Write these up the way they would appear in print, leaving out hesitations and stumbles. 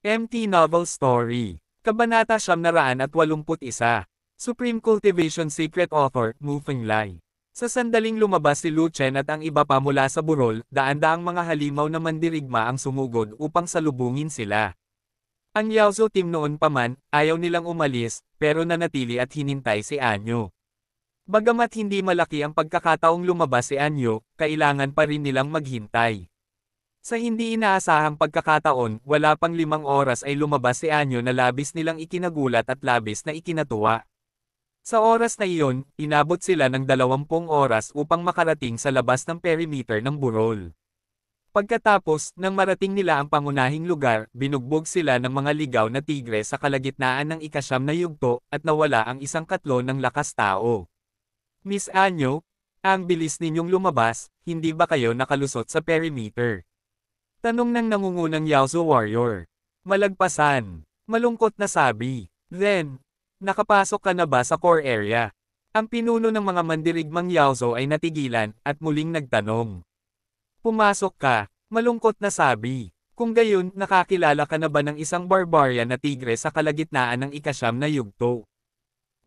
MT Novel Story. Kabanata 981. Supreme Cultivation Secret Author, Mu Fenglai. Sa sandaling lumabas si Lu Chen at ang iba pa mula sa burol, daan-daang mga halimaw na mandirigma ang sumugod upang salubungin sila. Ang Yaozu team noon pa man, ayaw nilang umalis, pero nanatili at hinintay si Anyo. Bagamat hindi malaki ang pagkakataong lumabas si Anyo, kailangan pa rin nilang maghintay. Sa hindi inaasahang pagkakataon, wala pang 5 oras ay lumabas si Anyo na labis nilang ikinagulat at labis na ikinatuwa. Sa oras na iyon, inabot sila ng 20 oras upang makarating sa labas ng perimeter ng burol. Pagkatapos, nang marating nila ang pangunahing lugar, binugbog sila ng mga ligaw na tigre sa kalagitnaan ng ika-9 na yugto, at nawala ang isang katlo ng lakas tao. Miss Anyo, ang bilis ninyong lumabas, hindi ba kayo nakalusot sa perimeter? Tanong ng nangungunang Yaozu warrior. Malagpasan. Malungkot na sabi. Then, nakapasok ka na ba sa core area? Ang pinuno ng mga mandirigmang Yaozu ay natigilan, at muling nagtanong. Pumasok ka, malungkot na sabi. Kung gayon, nakakilala ka na ba ng isang barbarian na tigre sa kalagitnaan ng ika-9 na yugto?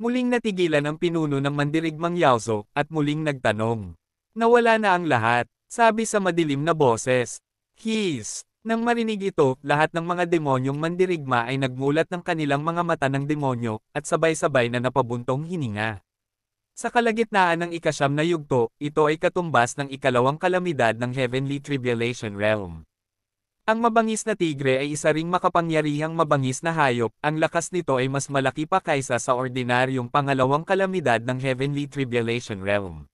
Muling natigilan ang pinuno ng mandirigmang Yaozu, at muling nagtanong. Nawala na ang lahat, sabi sa madilim na boses. His. Nang marinig ito, lahat ng mga demonyong mandirigma ay nagmulat ng kanilang mga mata ng demonyo, at sabay-sabay na napabuntong hininga. Sa kalagitnaan ng ika-9 na yugto, ito ay katumbas ng ikalawang kalamidad ng Heavenly Tribulation Realm. Ang mabangis na tigre ay isa ring makapangyarihang mabangis na hayop, ang lakas nito ay mas malaki pa kaysa sa ordinaryong pangalawang kalamidad ng Heavenly Tribulation Realm.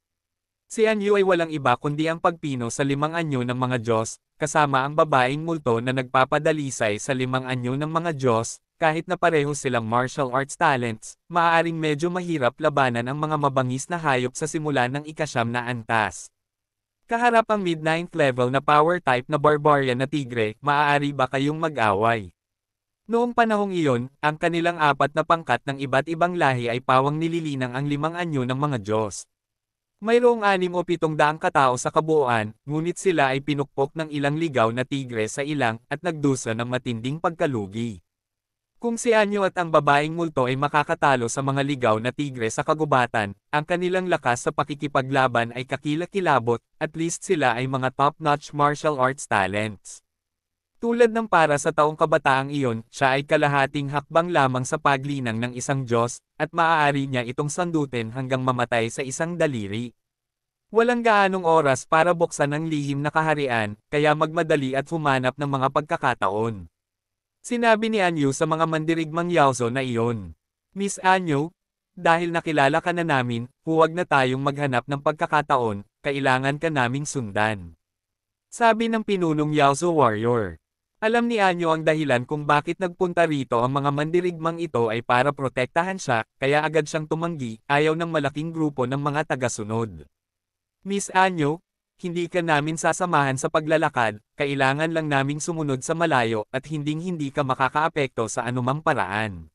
Si Anyo ay walang iba kundi ang pagpino sa 5 anyo ng mga Diyos, kasama ang babaeng multo na nagpapadalisay sa 5 anyo ng mga Diyos, kahit na pareho silang martial arts talents, maaaring medyo mahirap labanan ang mga mabangis na hayop sa simula ng ika-9 na antas. Kaharap ang mid-9th level na power type na barbarian na tigre, maaari ba kayong mag-away? Noong panahong iyon, ang kanilang 4 na pangkat ng iba't ibang lahi ay pawang nililinang ang 5 anyo ng mga Diyos. Mayroong 6 o 7 daang katao sa kabuuan, ngunit sila ay pinukpok ng ilang ligaw na tigre sa ilang, at nagdusa ng matinding pagkalugi. Kung si Anyo at ang babaeng multo ay makakatalo sa mga ligaw na tigre sa kagubatan, ang kanilang lakas sa pakikipaglaban ay kakilakilabot, at least sila ay mga top-notch martial arts talents. Tulad ng para sa taong kabataang iyon, siya ay kalahating hakbang lamang sa paglinang ng isang Diyos, at maaari niya itong sandutin hanggang mamatay sa isang daliri. Walang gaanong oras para buksan ang lihim na kaharian, kaya magmadali at humanap ng mga pagkakataon. Sinabi ni Anyo sa mga mandirigmang Yaozu na iyon. Miss Anyo, dahil nakilala ka na namin, huwag na tayong maghanap ng pagkakataon, kailangan ka naming sundan. Sabi ng pinunong Yaozu warrior. Alam ni Anyo ang dahilan kung bakit nagpunta rito ang mga mandirigmang ito ay para protektahan siya, kaya agad siyang tumanggi, ayaw ng malaking grupo ng mga tagasunod. Miss Anyo, hindi ka namin sasamahan sa paglalakad, kailangan lang naming sumunod sa malayo at hinding-hindi ka makakaapekto sa anumang paraan.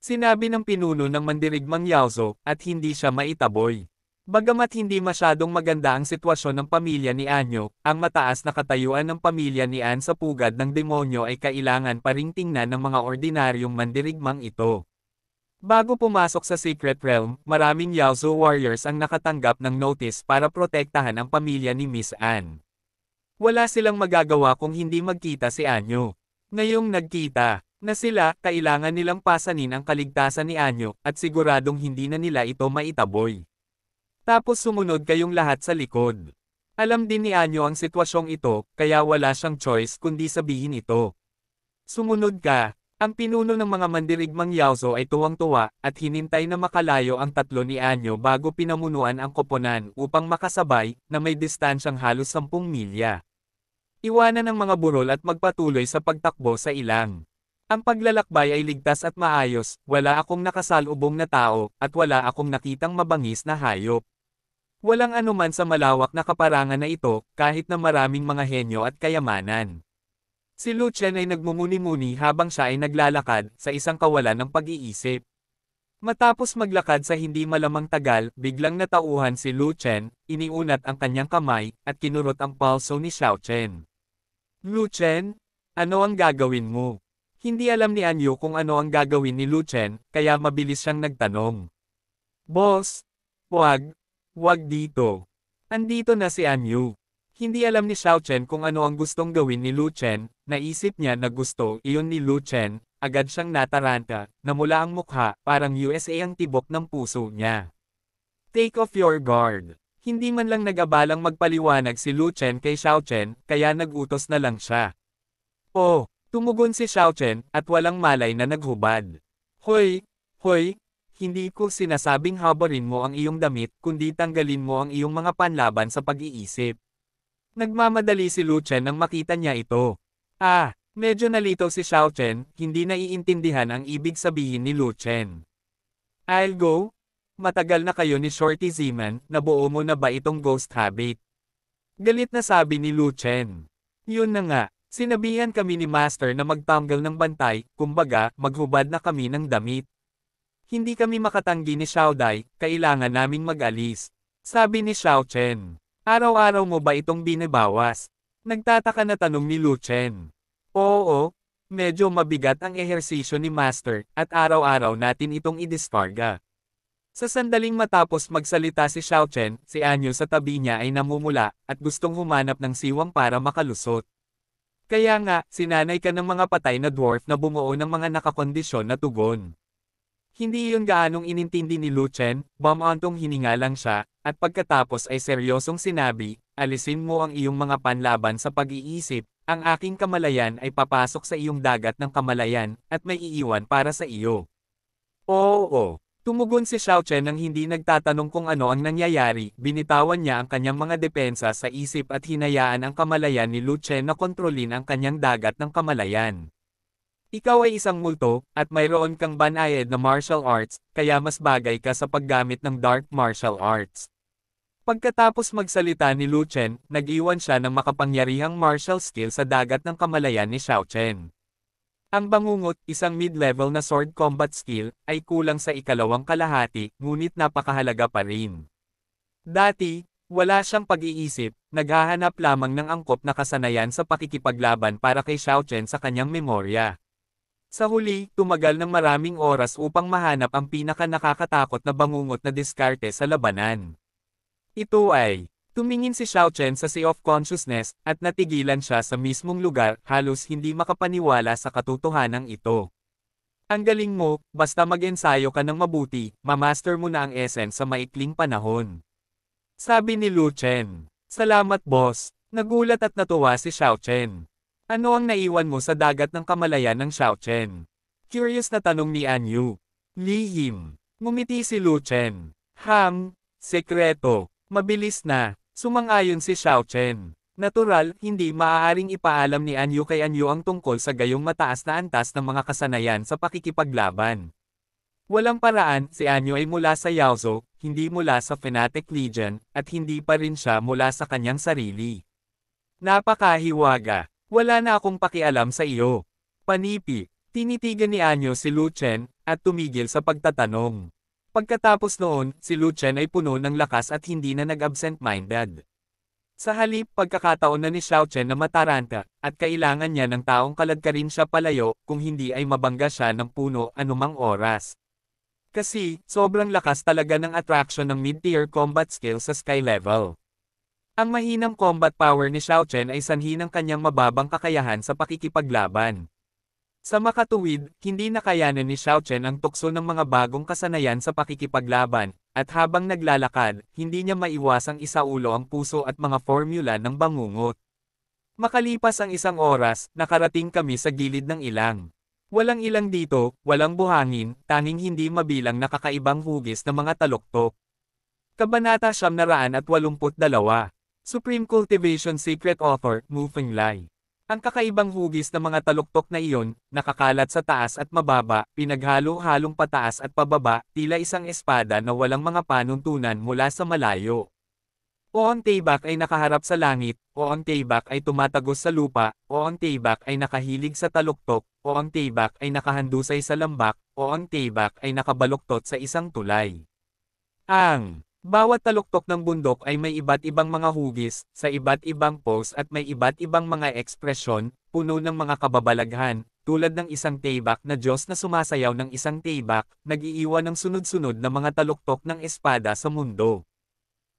Sinabi ng pinuno ng mandirigmang Yaozu, at hindi siya maitaboy. Bagamat hindi masyadong maganda ang sitwasyon ng pamilya ni Anyo, ang mataas na katayuan ng pamilya ni An sa pugad ng demonyo ay kailangan pa ring tingnan ng mga ordinaryong mandirigmang ito. Bago pumasok sa Secret Realm, maraming Yaozu warriors ang nakatanggap ng notice para protektahan ang pamilya ni Miss Anne. Wala silang magagawa kung hindi magkita si Anyo. Ngayong nagkita na sila, kailangan nilang pasanin ang kaligtasan ni Anyo, at siguradong hindi na nila ito maitaboy. Tapos sumunod kayong lahat sa likod. Alam din ni Anyo ang sitwasyong ito, kaya wala siyang choice kundi sabihin ito. Sumunod ka. Ang pinuno ng mga mandirigmang Yaozu ay tuwang-tuwa, at hinintay na makalayo ang 3 ni Anyo bago pinamunuan ang koponan upang makasabay, na may distansyang halos 10 milya. Iwanan ang mga burol at magpatuloy sa pagtakbo sa ilang. Ang paglalakbay ay ligtas at maayos, wala akong nakasalubong na tao, at wala akong nakitang mabangis na hayop. Walang anuman sa malawak na kaparangan na ito, kahit na maraming mga henyo at kayamanan. Si Lu Chen ay nagmumuni-muni habang siya ay naglalakad, sa isang kawalan ng pag-iisip. Matapos maglakad sa hindi malamang tagal, biglang natauhan si Lu Chen, iniunat ang kanyang kamay, at kinurot ang pulso ni Xiao Chen. Lu Chen, ano ang gagawin mo? Hindi alam ni Anyu kung ano ang gagawin ni Lu Chen, kaya mabilis siyang nagtanong. Boss, wag dito. Andito na si Anyu. Hindi alam ni Xiao Chen kung ano ang gustong gawin ni Lu Chen, naisip niya na gusto iyon ni Lu Chen, agad siyang nataranta, namula ang mukha, parang USA ang tibok ng puso niya. Take off your guard. Hindi man lang nag-abalang magpaliwanag si Lu Chen kay Xiao Chen, kaya nagutos na lang siya. Oh, tumugon si Xiao Chen, at walang malay na naghubad. Hoy, hindi ko sinasabing habarin mo ang iyong damit, kundi tanggalin mo ang iyong mga panlaban sa pag-iisip. Nagmamadali si Lu Chen nang makita niya ito. Medyo nalito si Xiao Chen, hindi naiintindihan ang ibig sabihin ni Lu Chen. I'll go? Matagal na kayo ni Shorty Zeman, nabuo mo na ba itong ghost habit? Galit na sabi ni Lu Chen. Yun na nga, sinabihan kami ni Master na magtanggal ng bantay, kumbaga, maghubad na kami ng damit. Hindi kami makatanggi ni Xiao Dai, kailangan naming mag-alis. Sabi ni Xiao Chen. Araw-araw mo ba itong binabawas? Nagtataka na tanong ni Lu Chen. Oo, medyo mabigat ang ehersisyo ni Master, at araw-araw natin itong idiskarga. Sa sandaling matapos magsalita si Xiao Chen, si Anyu sa tabi niya ay namumula, at gustong humanap ng siwang para makalusot. Kaya nga, sinanay ka ng mga patay na dwarf na bumuo ng mga nakakondisyon na tugon. Hindi iyon gaanong inintindi ni Lu Chen, bumantong hininga lang siya, at pagkatapos ay seryosong sinabi, alisin mo ang iyong mga panlaban sa pag-iisip, ang aking kamalayan ay papasok sa iyong dagat ng kamalayan, at may iiwan para sa iyo. Oo. Tumugon si Xiao Chen nang hindi nagtatanong kung ano ang nangyayari, binitawan niya ang kanyang mga depensa sa isip at hinayaan ang kamalayan ni Lu Chen na kontrolin ang kanyang dagat ng kamalayan. Ikaw ay isang multo, at mayroon kang banayad na martial arts, kaya mas bagay ka sa paggamit ng dark martial arts. Pagkatapos magsalita ni Lu Chen, nag-iwan siya ng makapangyarihang martial skill sa dagat ng kamalayan ni Xiao Chen. Ang bangungot, isang mid-level na sword combat skill, ay kulang sa ikalawang kalahati, ngunit napakahalaga pa rin. Dati, wala siyang pag-iisip, naghahanap lamang ng angkop na kasanayan sa pakikipaglaban para kay Xiao Chen sa kanyang memorya. Sa huli, tumagal ng maraming oras upang mahanap ang pinaka-nakakatakot na bangungot na diskarte sa labanan. Ito ay, tumingin si Xiao Chen sa Sea of Consciousness, at natigilan siya sa mismong lugar, halos hindi makapaniwala sa katotohanan ito. Ang galing mo, basta mag-ensayo ka ng mabuti, mamaster mo na ang essence sa maikling panahon. Sabi ni Lu Chen. Salamat boss. Nagulat at natuwa si Xiao Chen. Ano ang naiwan mo sa dagat ng kamalayan ng Xiao Chen? Curious na tanong ni Anyu. Lihim. Ngumiti si Lu Chen. Sekreto. Mabilis na. Sumang-ayon si Xiao Chen. Natural, hindi maaaring ipaalam ni Anyu kay Anyu ang tungkol sa gayong mataas na antas ng mga kasanayan sa pakikipaglaban. Walang paraan, si Anyu ay mula sa Yaozo, hindi mula sa Fnatic Legion, at hindi pa rin siya mula sa kanyang sarili. Napakahiwaga. Wala na akong pakialam sa iyo. Panipi. Tinitigan ni Anyu si Lu Chen, at tumigil sa pagtatanong. Pagkatapos noon, si Lu Chen ay puno ng lakas at hindi na nag-absent-minded. Sa halip, pagkakataon na ni Xiao Chen na mataranta, at kailangan niya ng taong kaladkarin siya palayo, kung hindi ay mabangga siya ng puno anumang oras. Kasi, sobrang lakas talaga ng attraction ng mid-tier combat skill sa sky level. Ang mahinang combat power ni Xiao Chen ay sanhi ng kanyang mababang kakayahan sa pakikipaglaban. Sa makatuwid, hindi nakayanan ni Xiao Chen ang tukso ng mga bagong kasanayan sa pakikipaglaban, at habang naglalakad, hindi niya maiwasang isaulo ang puso at mga formula ng bangungot. Makalipas ang isang oras, nakarating kami sa gilid ng ilang. Walang ilang dito, walang buhangin, tanging hindi mabilang na kakaibang hugis na mga taluktok. Kabanata 982. Supreme Cultivation Secret Author, Mu Fenglai. Ang kakaibang hugis ng mga taluktok na iyon, nakakalat sa taas at mababa, pinaghalo-halong pataas at pababa, tila isang espada na walang mga panuntunan mula sa malayo. O ang taybak ay nakaharap sa langit, o ang taybak ay tumatagos sa lupa, o ang taybak ay nakahilig sa taluktok, o ang taybak ay nakahandusay sa lambak, o ang taybak ay nakabaluktot sa isang tulay. Ang bawat taluktok ng bundok ay may iba't ibang mga hugis, sa iba't ibang pose at may iba't ibang mga ekspresyon, puno ng mga kababalaghan, tulad ng isang teibak na Diyos na sumasayaw ng isang teibak, nag-iiwan ng sunod-sunod na mga taluktok ng espada sa mundo.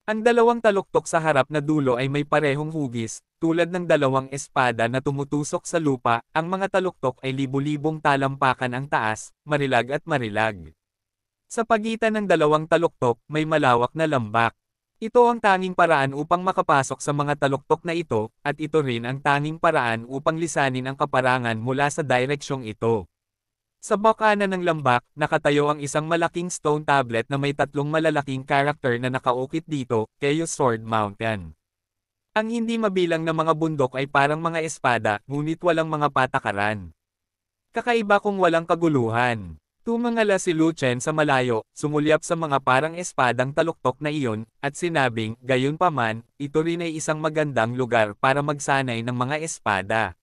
Ang dalawang taluktok sa harap na dulo ay may parehong hugis, tulad ng dalawang espada na tumutusok sa lupa, ang mga taluktok ay libu-libong talampakan ang taas, marilag at marilag. Sa pagitan ng dalawang taluktok, may malawak na lambak. Ito ang tanging paraan upang makapasok sa mga taluktok na ito, at ito rin ang tanging paraan upang lisanin ang kaparangan mula sa direksyong ito. Sa bakanan ng lambak, nakatayo ang isang malaking stone tablet na may tatlong malalaking karakter na nakaukit dito, Chaos Sword Mountain. Ang hindi mabilang na mga bundok ay parang mga espada, ngunit walang mga patakaran. Kakaiba kung walang kaguluhan. Tumangala si Lu Chen sa malayo, sumulyap sa mga parang espadang taluktok na iyon, at sinabing, gayunpaman, ito rin ay isang magandang lugar para magsanay ng mga espada.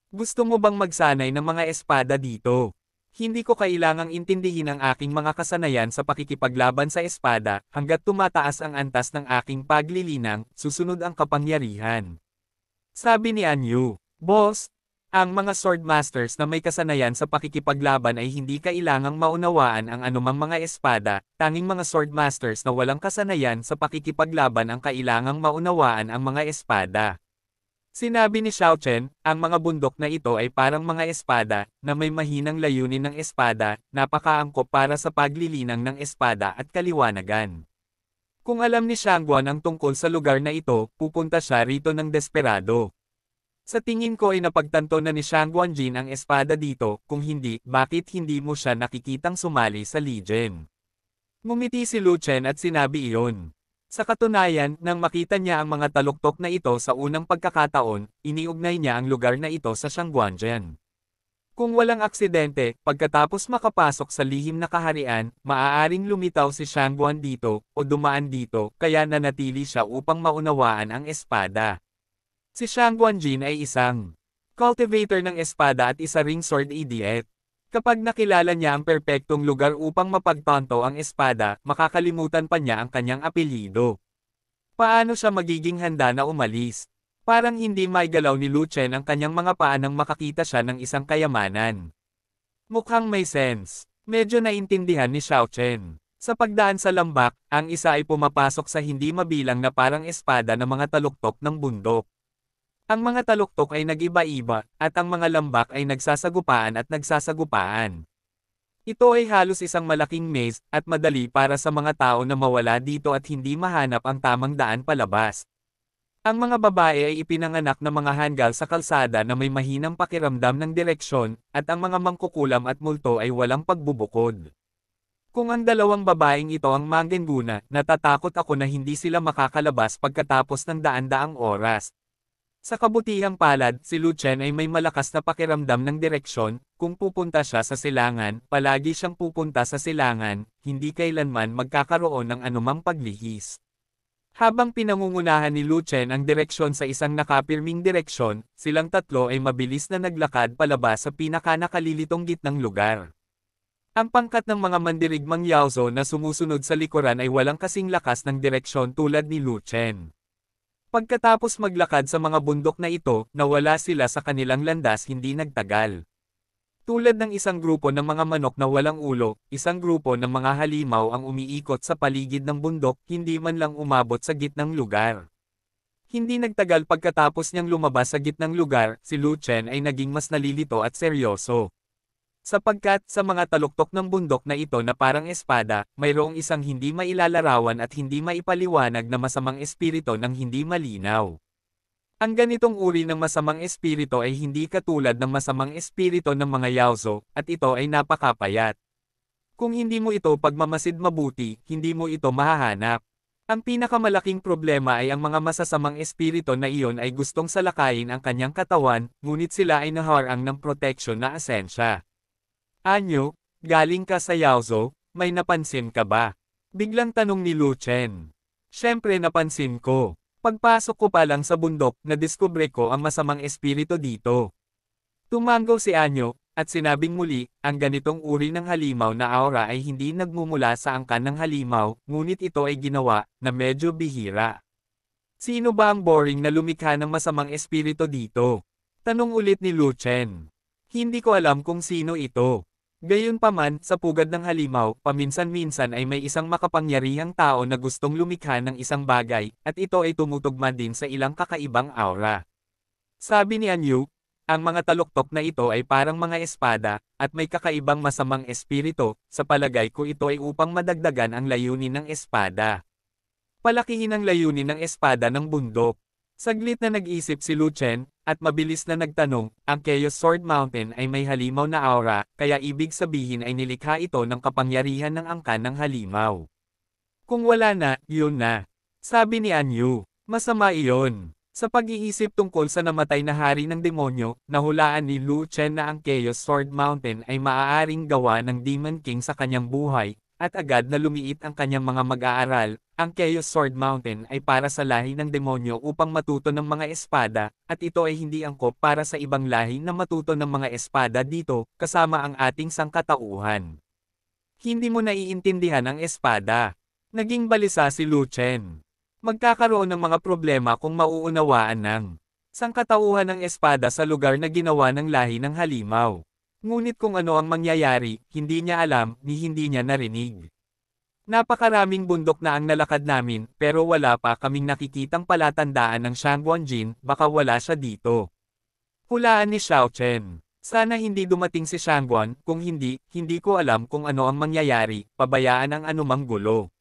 Gusto mo bang magsanay ng mga espada dito? Hindi ko kailangang intindihin ang aking mga kasanayan sa pakikipaglaban sa espada, hanggat tumataas ang antas ng aking paglilinang, susunod ang kapangyarihan. Sabi ni Anyu, Boss, ang mga swordmasters na may kasanayan sa pakikipaglaban ay hindi kailangang maunawaan ang anumang mga espada, tanging mga swordmasters na walang kasanayan sa pakikipaglaban ang kailangang maunawaan ang mga espada. Sinabi ni Xiao Chen, ang mga bundok na ito ay parang mga espada, na may mahinang layunin ng espada, napakaangkop para sa paglilinang ng espada at kaliwanagan. Kung alam ni Shangguan ang tungkol sa lugar na ito, pupunta siya rito ng desperado. Sa tingin ko ay napagtanto na ni Shangguan Jin ang espada dito, kung hindi, bakit hindi mo siya nakikitang sumali sa Legion? Ngumiti si Lu Chen at sinabi iyon. Sa katunayan, nang makita niya ang mga taluktok na ito sa unang pagkakataon, iniugnay niya ang lugar na ito sa Shangguanjian. Kung walang aksidente, pagkatapos makapasok sa lihim na kaharian, maaaring lumitaw si Shangguan dito, o dumaan dito, kaya nanatili siya upang maunawaan ang espada. Si Shangguan Jin ay isang cultivator ng espada at isa ring sword idiot. Kapag nakilala niya ang perpektong lugar upang mapagtanto ang espada, makakalimutan pa niya ang kanyang apelyido. Paano siya magiging handa na umalis? Parang hindi maigalaw ni Lu Chen ang kanyang mga paa nang makakita siya ng isang kayamanan. Mukhang may sense. Medyo naintindihan ni Xiao Chen. Sa pagdaan sa lambak, ang isa ay pumapasok sa hindi mabilang na parang espada na mga taluktok ng bundok. Ang mga taluktok ay nag-iba-iba, at ang mga lambak ay nagsasagupaan at nagsasagupaan. Ito ay halos isang malaking maze, at madali para sa mga tao na mawala dito at hindi mahanap ang tamang daan palabas. Ang mga babae ay ipinanganak na mga hanggal sa kalsada na may mahinang pakiramdam ng direksyon, at ang mga mangkukulam at multo ay walang pagbubukod. Kung ang dalawang babaeng ito ang manggenguna, natatakot ako na hindi sila makakalabas pagkatapos ng daan-daang oras. Sa kabutihang palad, si Lu Chen ay may malakas na pakiramdam ng direksyon, kung pupunta siya sa silangan, palagi siyang pupunta sa silangan, hindi kailanman magkakaroon ng anumang paglihis. Habang pinangungunahan ni Lu Chen ang direksyon sa isang nakapirming direksyon, silang tatlo ay mabilis na naglakad palabas sa pinakanakalilitong gitnang lugar. Ang pangkat ng mga mandirigmang Yaozo na sumusunod sa likuran ay walang kasing lakas ng direksyon tulad ni Lu Chen. Pagkatapos maglakad sa mga bundok na ito, nawala sila sa kanilang landas hindi nagtagal. Tulad ng isang grupo ng mga manok na walang ulo, isang grupo ng mga halimaw ang umiikot sa paligid ng bundok, hindi man lang umabot sa gitnang lugar. Hindi nagtagal pagkatapos niyang lumabas sa gitnang lugar, si Lu Chen ay naging mas nalilito at seryoso. Sapagkat sa mga taluktok ng bundok na ito na parang espada, mayroong isang hindi mailalarawan at hindi maipaliwanag na masamang espiritu ng hindi malinaw. Ang ganitong uri ng masamang espiritu ay hindi katulad ng masamang espiritu ng mga Yaozo, at ito ay napakapayat. Kung hindi mo ito pagmamasid mabuti, hindi mo ito mahahanap. Ang pinakamalaking problema ay ang mga masasamang espiritu na iyon ay gustong salakayin ang kanyang katawan, ngunit sila ay naharang ng proteksyon na asensya. Anyo, galing ka sa Yaozo, may napansin ka ba? Biglang tanong ni Lu Chen. Siyempre napansin ko. Pagpasok ko pa lang sa bundok, nadiskubre ko ang masamang espiritu dito. Tumango si Anyo, at sinabing muli, ang ganitong uri ng halimaw na aura ay hindi nagmumula sa angkan ng halimaw, ngunit ito ay ginawa, na medyo bihira. Sino ba ang boring na lumikha ng masamang espiritu dito? Tanong ulit ni Lu Chen. Hindi ko alam kung sino ito. Gayunpaman, sa pugad ng halimaw, paminsan-minsan ay may isang makapangyarihang tao na gustong lumikha ng isang bagay, at ito ay tumutugma din sa ilang kakaibang aura. Sabi ni Anyu, ang mga taluktok na ito ay parang mga espada, at may kakaibang masamang espiritu, sa palagay ko ito ay upang madagdagan ang layunin ng espada. Palakihin ang layunin ng espada ng bundok. Saglit na nag-isip si Lu Chen, at mabilis na nagtanong, ang Chaos Sword Mountain ay may halimaw na aura, kaya ibig sabihin ay nilikha ito ng kapangyarihan ng angkan ng halimaw. Kung wala na, yun na. Sabi ni Anyu, masama iyon. Sa pag-iisip tungkol sa namatay na hari ng demonyo, nahulaan ni Lu Chen na ang Chaos Sword Mountain ay maaaring gawa ng Demon King sa kanyang buhay, at agad na lumiit ang kanyang mga mag-aaral. Ang Chaos Sword Mountain ay para sa lahi ng demonyo upang matuto ng mga espada, at ito ay hindi angkop para sa ibang lahi na matuto ng mga espada dito, kasama ang ating sangkatauhan. Hindi mo naiintindihan ang espada. Naging balisa si Lu Chen. Magkakaroon ng mga problema kung mauunawaan ng sangkatauhan ng espada sa lugar na ginawa ng lahi ng halimaw. Ngunit kung ano ang mangyayari, hindi niya alam, ni hindi niya narinig. Napakaraming bundok na ang nalakad namin, pero wala pa kaming nakikitang palatandaan ng Shangguanjin, baka wala siya dito. Hulaan ni Xiao Chen. Sana hindi dumating si Shangguan, kung hindi, hindi ko alam kung ano ang mangyayari, pabayaan ang anumang gulo.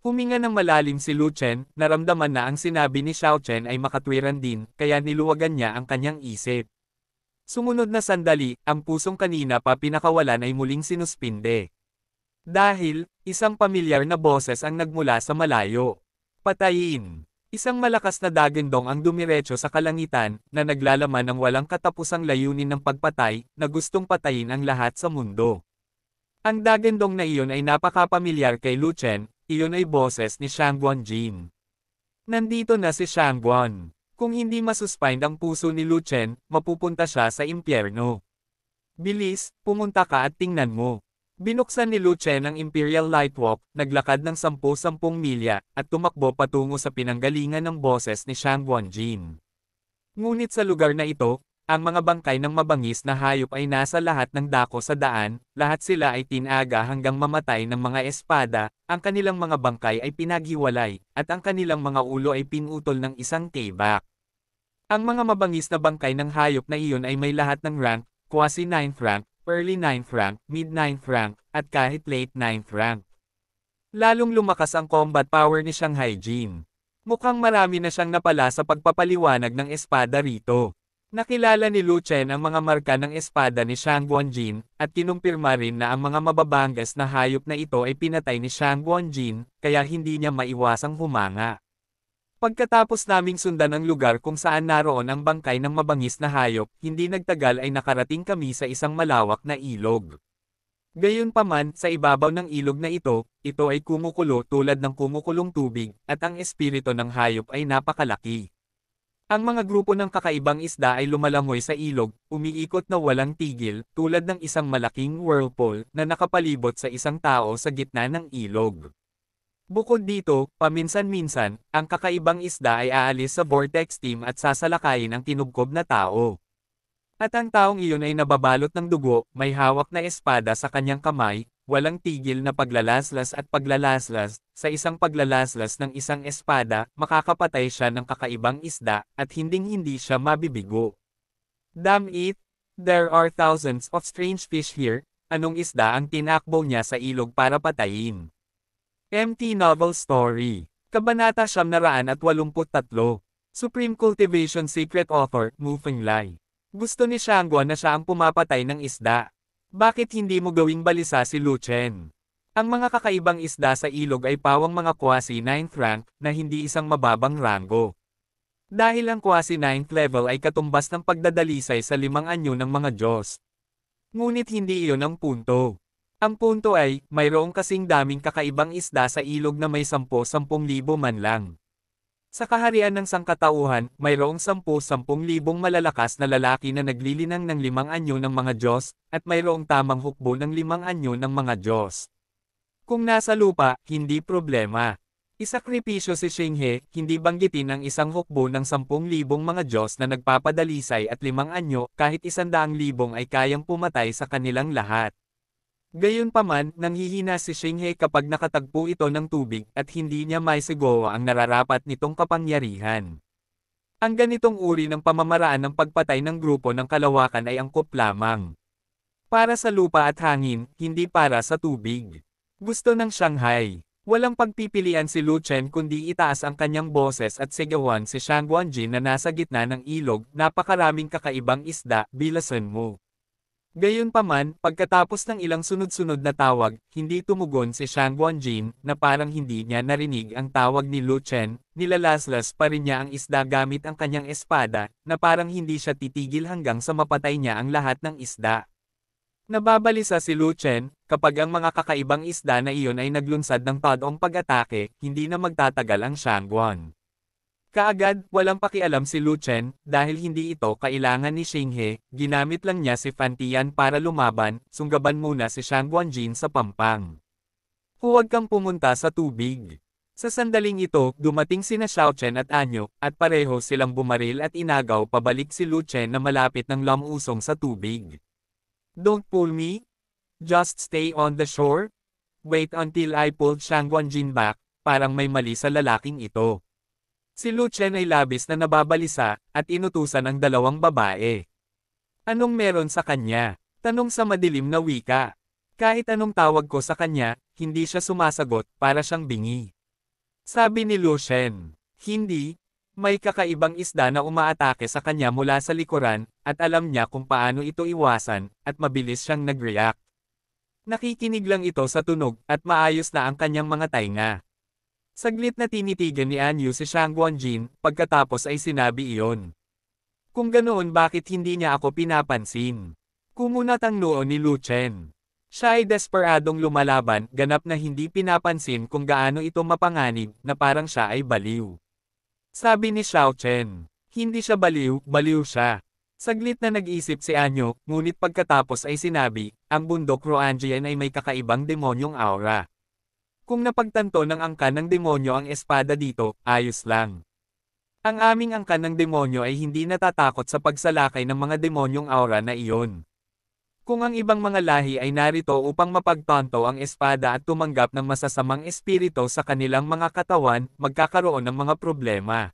Huminga ng malalim si Lu Chen, naramdaman na ang sinabi ni Xiao Chen ay makatwiran din, kaya niluwagan niya ang kanyang isip. Sumunod na sandali, ang pusong kanina pa pinakawalan ay muling sinuspinde. Dahil, isang pamilyar na boses ang nagmula sa malayo. Patayin! Isang malakas na dagandong ang dumiretso sa kalangitan, na naglalaman ng walang katapusang layunin ng pagpatay, na gustong patayin ang lahat sa mundo. Ang dagandong na iyon ay napakapamilyar kay Lu Chen, iyon ay boses ni Shangguanjin. Nandito na si Shangguan. Kung hindi masuspend ang puso ni Lu Chen, mapupunta siya sa impyerno. Bilis, pumunta ka at tingnan mo. Binuksan ni Lu Chen ang Imperial Lightwalk, naglakad ng 10-10 milya, at tumakbo patungo sa pinanggalingan ng boses ni Shangguanjin. Ngunit sa lugar na ito, ang mga bangkay ng mabangis na hayop ay nasa lahat ng dako sa daan, lahat sila ay tinaga hanggang mamatay ng mga espada, ang kanilang mga bangkay ay pinaghiwalay, at ang kanilang mga ulo ay pinutol ng isang tibak. Ang mga mabangis na bangkay ng hayop na iyon ay may lahat ng rank, quasi 9th rank, early 9th rank, mid 9th rank, at kahit late 9th rank. Lalong lumakas ang combat power ni Shanghai Jin. Mukhang marami na siyang napala sa pagpapaliwanag ng espada rito. Nakilala ni Lu Chen ang mga marka ng espada ni Shangguanjin, at kinumpirma rin na ang mga mababangas na hayop na ito ay pinatay ni Shangguanjin, kaya hindi niya maiwasang humanga. Pagkatapos naming sundan ang lugar kung saan naroon ang bangkay ng mabangis na hayop, hindi nagtagal ay nakarating kami sa isang malawak na ilog. Gayunpaman, sa ibabaw ng ilog na ito ay kumukulo tulad ng kumukulong tubig, at ang espiritu ng hayop ay napakalaki. Ang mga grupo ng kakaibang isda ay lumalangoy sa ilog, umiikot na walang tigil, tulad ng isang malaking whirlpool na nakapalibot sa isang tao sa gitna ng ilog. Bukod dito, paminsan-minsan, ang kakaibang isda ay aalis sa vortex team at sasalakayin ang tinubkob na tao. At ang taong iyon ay nababalot ng dugo, may hawak na espada sa kanyang kamay, walang tigil na paglalaslas at paglalaslas, sa isang paglalaslas ng isang espada, makakapatay siya ng kakaibang isda, at hinding-hindi siya mabibigo. Damn it! There are thousands of strange fish here, anong isda ang tinakbo niya sa ilog para patayin? MT Novel Story. Kabanata 983. Supreme Cultivation Secret Author, Mu Fenglai. Gusto ni Shangguan na siya ang pumapatay ng isda. Bakit hindi mo gawing balisa si Lu Chen? Ang mga kakaibang isda sa ilog ay pawang mga quasi 9th rank, na hindi isang mababang rango. Dahil ang quasi 9th level ay katumbas ng pagdadalisay sa 5 anyo ng mga Diyos. Ngunit hindi iyon ang punto. Ang punto ay, mayroong kasing daming kakaibang isda sa ilog na may 10,000 man lang. Sa kaharian ng sangkatauhan, mayroong 10,000 malalakas na lalaki na naglilinang ng 5 anyo ng mga Diyos, at mayroong tamang hukbo ng 5 anyo ng mga Diyos. Kung nasa lupa, hindi problema. Isakripisyo si Xinghe, hindi banggitin ang isang hukbo ng 10,000 mga Diyos na nagpapadalisay at 5 anyo, kahit 100,000 ay kayang pumatay sa kanilang lahat. Gayunpaman, nanghihina si Xinghe kapag nakatagpo ito ng tubig at hindi niya maisigawa ang nararapat nitong kapangyarihan. Ang ganitong uri ng pamamaraan ng pagpatay ng grupo ng kalawakan ay angkop lamang. Para sa lupa at hangin, hindi para sa tubig. Gusto ng Shanghai. Walang pagpipilian si Lu Chen kundi itaas ang kanyang boses at sigawan si Shang Guanjin na nasa gitna ng ilog, napakaraming kakaibang isda, bilasan mo. Gayunpaman, pagkatapos ng ilang sunod-sunod na tawag, hindi tumugon si Shang Guanjin, na parang hindi niya narinig ang tawag ni Lu Chen, nilalaslas pa rin niya ang isda gamit ang kanyang espada, na parang hindi siya titigil hanggang sa mapatay niya ang lahat ng isda. Nababalisa si Lu Chen, kapag ang mga kakaibang isda na iyon ay naglunsad ng tadong pag-atake, hindi na magtatagal ang Shangguan. Kaagad, walang pakialam si Lu Chen, dahil hindi ito kailangan ni Xinghe, ginamit lang niya si Fan Tian para lumaban, sunggaban muna si Shang Guanjin sa pampang. Huwag kang pumunta sa tubig. Sa sandaling ito, dumating sina Xiao Chen at Anyo, at pareho silang bumaril at inagaw pabalik si Lu Chen na malapit ng lamusong sa tubig. Don't pull me. Just stay on the shore. Wait until I pulled Shang Guanjin back, parang may mali sa lalaking ito. Si Lu Chen ay labis na nababalisa, at inutusan ang dalawang babae. Anong meron sa kanya? Tanong sa madilim na wika. Kahit anong tawag ko sa kanya, hindi siya sumasagot, para siyang bingi. Sabi ni Lu Chen, hindi. May kakaibang isda na umaatake sa kanya mula sa likuran, at alam niya kung paano ito iwasan, at mabilis siyang nag-react. Nakikinig lang ito sa tunog, at maayos na ang kanyang mga tainga. Saglit na tinitigan ni Anyu si Shang Guanjin, pagkatapos ay sinabi iyon. Kung ganoon bakit hindi niya ako pinapansin? Kumunat ang noo ni Lu Chen. Siya ay desperadong lumalaban, ganap na hindi pinapansin kung gaano ito mapanganib, na parang siya ay baliw. Sabi ni Xiao Chen, hindi siya baliw, baliw siya. Saglit na nag-isip si Anyo, ngunit pagkatapos ay sinabi, ang bundok Roangian ay may kakaibang demonyong aura. Kung napagtanto ng angkan ng demonyo ang espada dito, ayos lang. Ang aming angkan ng demonyo ay hindi natatakot sa pagsalakay ng mga demonyong aura na iyon. Kung ang ibang mga lahi ay narito upang mapagtanto ang espada at tumanggap ng masasamang espiritu sa kanilang mga katawan, magkakaroon ng mga problema.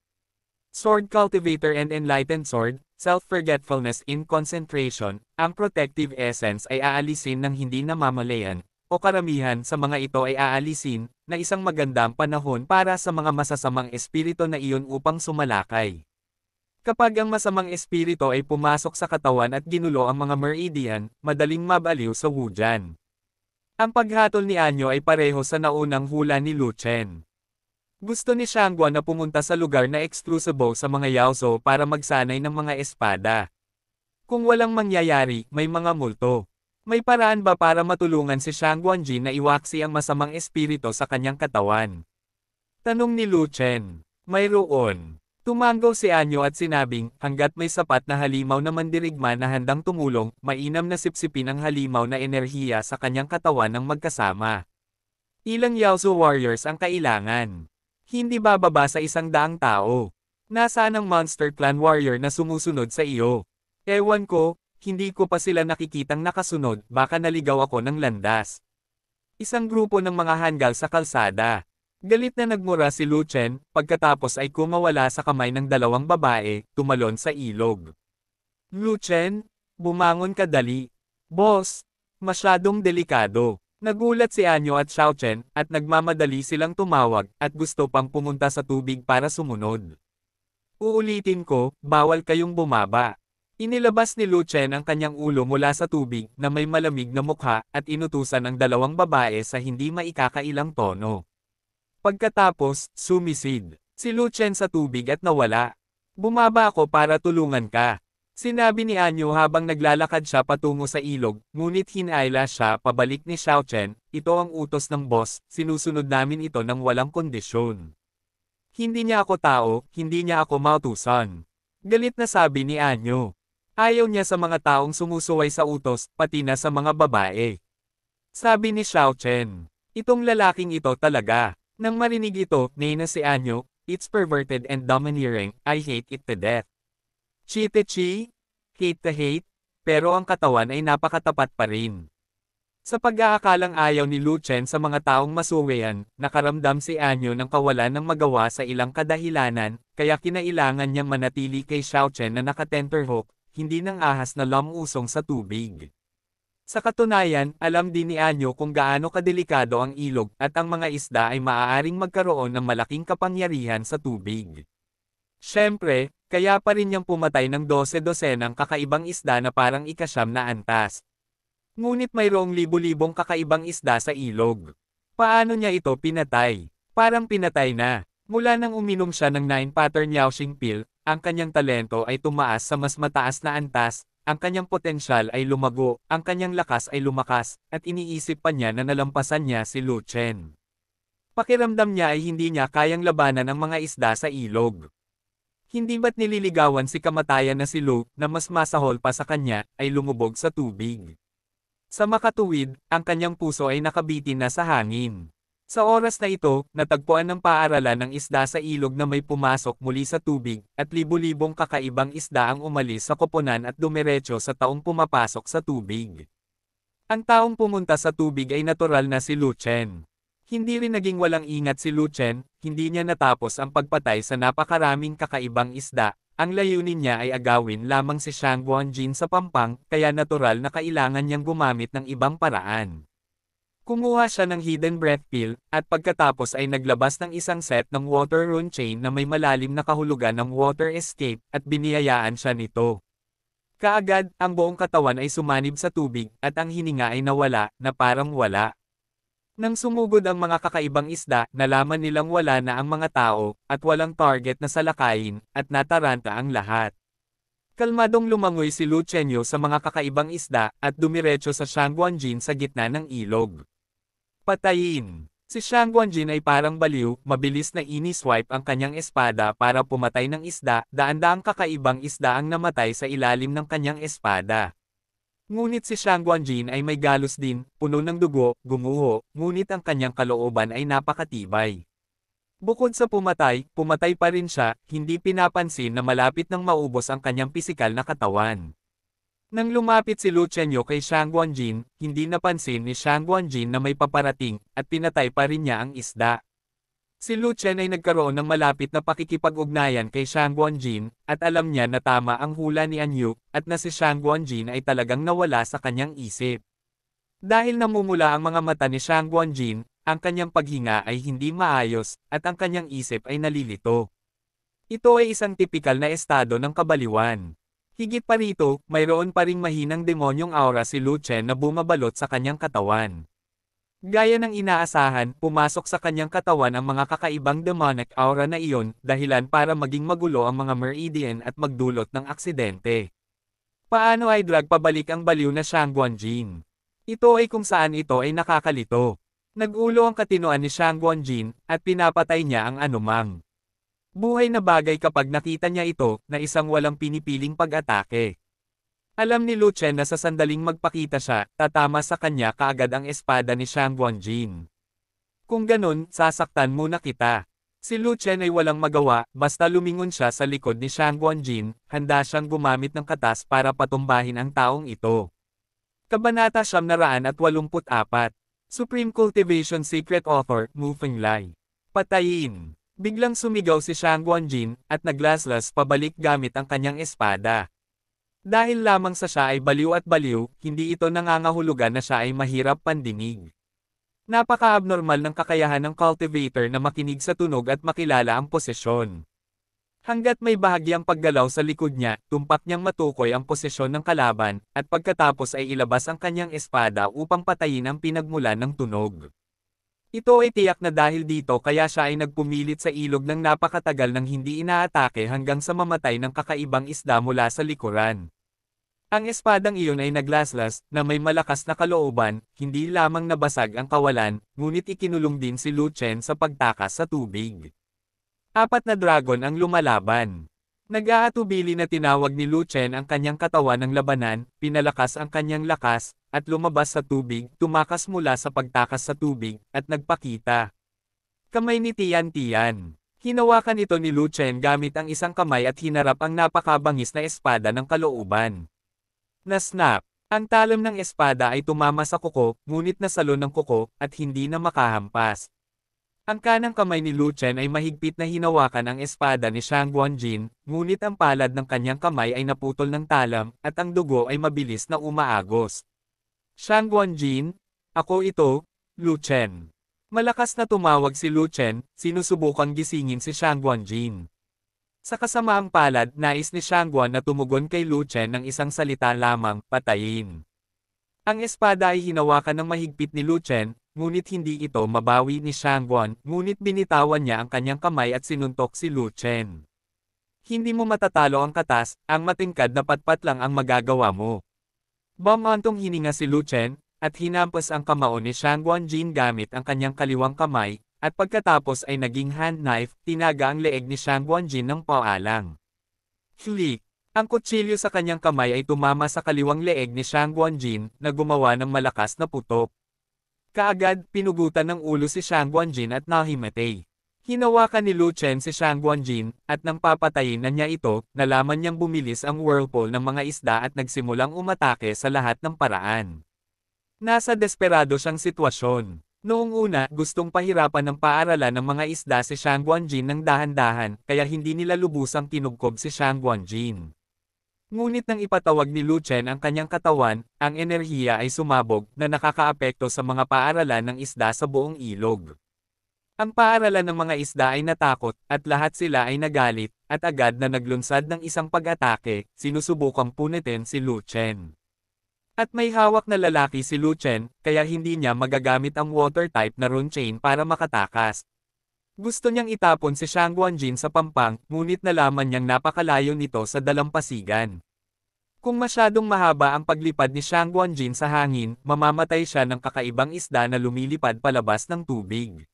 Sword Cultivator and Enlightened Sword, Self-Forgetfulness in Concentration, ang protective essence ay aalisin ng hindi namamalayan, o karamihan sa mga ito ay aalisin, na isang magandang panahon para sa mga masasamang espiritu na iyon upang sumalakay. Kapag ang masamang espiritu ay pumasok sa katawan at ginulo ang mga meridian, madaling mabaliw sa Wujian. Ang paghatol ni Anyo ay pareho sa naunang hula ni Lu Chen. Gusto ni Shangguan na pumunta sa lugar na eksklusibo sa mga Yaozo para magsanay ng mga espada. Kung walang mangyayari, may mga multo. May paraan ba para matulungan si Shang Guanjin na iwaksi ang masamang espiritu sa kanyang katawan? Tanong ni Lu Chen. Mayroon. Tumango si Anyo at sinabing, hanggat may sapat na halimaw na mandirigma na handang tumulong, mainam na sipsipin ang halimaw na enerhiya sa kanyang katawan ng magkasama. Ilang Yaozu warriors ang kailangan. Hindi bababa sa 100 tao. Nasaan ang Monster Clan warrior na sumusunod sa iyo? Ewan ko, hindi ko pa sila nakikitang nakasunod, baka naligaw ako ng landas. Isang grupo ng mga hanggal sa kalsada. Galit na nagmura si Lu Chen, pagkatapos ay kumawala sa kamay ng dalawang babae, tumalon sa ilog. Lu Chen, bumangon ka dali. Boss, masyadong delikado. Nagulat si Anyo at Xiao Chen, at nagmamadali silang tumawag, at gusto pang pumunta sa tubig para sumunod. Uulitin ko, bawal kayong bumaba. Inilabas ni Lu Chen ang kanyang ulo mula sa tubig, na may malamig na mukha, at inutusan ang dalawang babae sa hindi maikakailang tono. Pagkatapos, sumisid si Lu Chen sa tubig at nawala. Bumaba ako para tulungan ka. Sinabi ni Anyo habang naglalakad siya patungo sa ilog, ngunit hinayla siya pabalik ni Xiao Chen, ito ang utos ng boss, sinusunod namin ito ng walang kondisyon. Hindi niya ako tao, hindi niya ako mautusan. Galit na sabi ni Anyo. Ayaw niya sa mga taong sumusuway sa utos, pati na sa mga babae. Sabi ni Xiao Chen, itong lalaking ito talaga. Nang marinig ito, Nena si Anyo, "It's perverted and domineering, I hate it to death." Chi, hate to hate, pero ang katawan ay napakatapat pa rin. Sa pag-aakalang ayaw ni Lu Chen sa mga taong masuwean, nakaramdam si Anyo ng kawalan ng magawa sa ilang kadahilanan, kaya kinailangan niyang manatili kay Xiao Chen na nakatenterhook, hindi ng ahas na lamusong sa tubig. Sa katunayan, alam din ni Anyo kung gaano kadelikado ang ilog at ang mga isda ay maaaring magkaroon ng malaking kapangyarihan sa tubig. Siyempre, kaya pa rin niyang pumatay ng 12-dosenang kakaibang isda na parang ikasyam na antas. Ngunit mayroong libu-libong kakaibang isda sa ilog. Paano niya ito pinatay? Parang pinatay na. Mula nang uminom siya ng 9-pattern Yaoxing pill, ang kanyang talento ay tumaas sa mas mataas na antas, ang kanyang potensyal ay lumago, ang kanyang lakas ay lumakas, at iniisip pa niya na nalampasan niya si Lu Chen. Pakiramdam niya ay hindi niya kayang labanan ang mga isda sa ilog. Hindi ba't nililigawan si kamatayan na si Lu, na mas masahol pa sa kanya, ay lumubog sa tubig. Sa makatuwid, ang kanyang puso ay nakabitin na sa hangin. Sa oras na ito, natagpuan ng paaralan ng isda sa ilog na may pumasok muli sa tubig, at libu-libong kakaibang isda ang umalis sa koponan at dumiretso sa taong pumapasok sa tubig. Ang taong pumunta sa tubig ay natural na si Lu Chen. Hindi rin naging walang ingat si Lu Chen, hindi niya natapos ang pagpatay sa napakaraming kakaibang isda. Ang layunin niya ay agawin lamang si Shang Guanjin sa pampang, kaya natural na kailangan niyang gumamit ng ibang paraan. Kumuha siya ng hidden breath pill, at pagkatapos ay naglabas ng isang set ng water rune chain na may malalim na kahulugan ng water escape, at biniyayaan siya nito. Kaagad, ang buong katawan ay sumanib sa tubig, at ang hininga ay nawala, na parang wala. Nang sumugod ang mga kakaibang isda, nalaman nilang wala na ang mga tao, at walang target na salakayin, at nataranta ang lahat. Kalmadong lumangoy si Lu Chenyo sa mga kakaibang isda, at dumiretso sa Shang Guanjin sa gitna ng ilog. Patayin! Si Shang Guanjin ay parang baliw, mabilis na ini-swipe ang kanyang espada para pumatay ng isda, daan-daang kakaibang isda ang namatay sa ilalim ng kanyang espada. Ngunit si Shang Guanjin ay may galos din, puno ng dugo, gumuho, ngunit ang kanyang kalooban ay napakatibay. Bukod sa pumatay pa rin siya, hindi pinapansin na malapit nang maubos ang kanyang pisikal na katawan. Nang lumapit si Lu Chenyo kay Shang Guanjin, hindi napansin ni Shang Guanjin na may paparating, at pinatay pa rin niya ang isda. Si Lu Chen ay nagkaroon ng malapit na pakikipag-ugnayan kay Shang Guanjin, at alam niya na tama ang hula ni Anyu, at na si Shang Guanjin ay talagang nawala sa kanyang isip. Dahil namumula ang mga mata ni Shang Guanjin, ang kanyang paghinga ay hindi maayos, at ang kanyang isip ay nalilito. Ito ay isang tipikal na estado ng kabaliwan. Higit pa rito, mayroon pa ring mahinang demonyong aura si Lu Chen na bumabalot sa kanyang katawan. Gaya ng inaasahan, pumasok sa kanyang katawan ang mga kakaibang demonic aura na iyon, dahilan para maging magulo ang mga meridian at magdulot ng aksidente. Paano ay drag pabalik ang baliw na Shang Guanjin? Ito ay kung saan ito ay nakakalito. Nag-ulo ang katinoan ni Shang Guanjin, at pinapatay niya ang anumang buhay na bagay kapag nakita niya ito, na isang walang pinipiling pag-atake. Alam ni Lu Chen na sa sandaling magpakita siya, tatama sa kanya kaagad ang espada ni Shang Guanjin. Kung ganun, sasaktan muna kita. Si Lu Chen ay walang magawa, basta lumingon siya sa likod ni Shang Guanjin, handa siyang gumamit ng katas para patumbahin ang taong ito. Kabanata 984. Supreme Cultivation Secret Author, Mu Fenglai. Patayin! Biglang sumigaw si Shang Guanjin, at naglaslas pabalik gamit ang kanyang espada. Dahil lamang sa siya ay baliw at baliw, hindi ito nangangahulugan na siya ay mahirap pandinig. Napaka-abnormal ng kakayahan ng cultivator na makinig sa tunog at makilala ang posisyon. Hanggat may bahagyang paggalaw sa likod niya, tumpak niyang matukoy ang posisyon ng kalaban, at pagkatapos ay ilabas ang kanyang espada upang patayin ang pinagmulan ng tunog. Ito ay tiyak na dahil dito kaya siya ay nagpumilit sa ilog ng napakatagal nang hindi inaatake hanggang sa mamatay ng kakaibang isda mula sa likuran. Ang espadang iyon ay naglaslas, na may malakas na kalooban, hindi lamang nabasag ang kawalan, ngunit ikinulong din si Lu Chen sa pagtakas sa tubig. 4 na dragon ang lumalaban. Nag-aatubili na tinawag ni Lu Chen ang kanyang katawan ng labanan, pinalakas ang kanyang lakas, at lumabas sa tubig, tumakas mula sa pagtakas sa tubig, at nagpakita. Kamay ni Tian Tian. Hinawakan ito ni Lu Chen gamit ang isang kamay at hinarap ang napakabangis na espada ng kalooban. Na-snap. Ang talam ng espada ay tumama sa kuko, ngunit nasalo ng kuko, at hindi na makahampas. Ang kanang kamay ni Lu Chen ay mahigpit na hinawakan ang espada ni Shang Guanjin, ngunit ang palad ng kanyang kamay ay naputol ng talam, at ang dugo ay mabilis na umaagos. Shang Guanjin, ako ito, Lu Chen. Malakas na tumawag si Lu Chen, sinusubukang gisingin si Shang Guanjin. Sa kasamaang palad, nais ni Shang Guan na tumugon kay Lu Chen ng isang salita lamang, patayin. Ang espada ay hinawakan ng mahigpit ni Lu Chen, ngunit hindi ito mabawi ni Shang Guan, ngunit binitawan niya ang kanyang kamay at sinuntok si Lu Chen. Hindi mo matatalo ang katas, ang matingkad na patpat lang ang magagawa mo. Bumantong hininga si Lu Chen, at hinampas ang kamao ni Shang Guanjin gamit ang kanyang kaliwang kamay, at pagkatapos ay naging hand knife, tinaga ang leeg ni Shang Guanjin ng paalang. Flick! Ang kutsilyo sa kanyang kamay ay tumama sa kaliwang leeg ni Shang Guanjin, na gumawa ng malakas na putok. Kaagad, pinugutan ng ulo si Shang Guanjin at nahimatay. Hinawakan ni Lu Chen si Shang Guanjin, at nang papatayin na niya ito, nalaman niyang bumilis ang whirlpool ng mga isda at nagsimulang umatake sa lahat ng paraan. Nasa desperado siyang sitwasyon. Noong una, gustong pahirapan ng paaralan ng mga isda si Shang Guanjin ng dahan-dahan, kaya hindi nila lubusang tinugkob si Shang Guanjin. Ngunit nang ipatawag ni Lu Chen ang kanyang katawan, ang enerhiya ay sumabog na nakakaapekto sa mga paaralan ng isda sa buong ilog. Ang paaralan ng mga isda ay natakot, at lahat sila ay nagalit, at agad na naglunsad ng isang pag-atake, sinusubukang punitin si Lu Chen. At may hawak na lalaki si Lu Chen, kaya hindi niya magagamit ang water-type na rune chain para makatakas. Gusto niyang itapon si Shang Guanjin sa pampang, ngunit nalaman niyang napakalayo nito sa dalampasigan. Kung masyadong mahaba ang paglipad ni Shang Guanjin sa hangin, mamamatay siya ng kakaibang isda na lumilipad palabas ng tubig.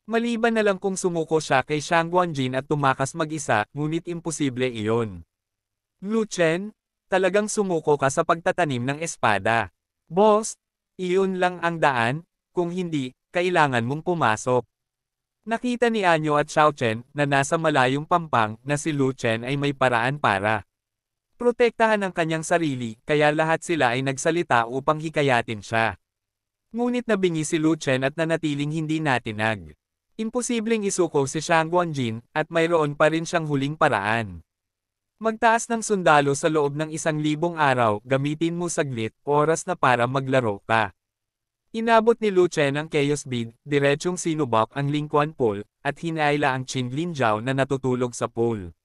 Maliban na lang kung sumuko siya kay Shang Guanjin at tumakas mag-isa, ngunit imposible iyon. Lu Chen? Talagang sumuko ka sa pagtatanim ng espada. Boss, iyon lang ang daan, kung hindi, kailangan mong pumasok. Nakita ni Anyo at Xiao Chen na nasa malayong pampang na si Lu Chen ay may paraan para protektahan ang kanyang sarili, kaya lahat sila ay nagsalita upang hikayatin siya. Ngunit nabingi si Lu Chen at nanatiling hindi natinag. Imposibleng isuko si Shang Guanjin, at mayroon pa rin siyang huling paraan. Magtaas ng sundalo sa loob ng 1,000 araw, gamitin mo saglit, oras na para maglaro ka. Inabot ni Lu Chen ang Chaos Bead, diretsyong sinubak ang Lingquan Pool, at hinaila ang Qin Lin Zhao na natutulog sa pool.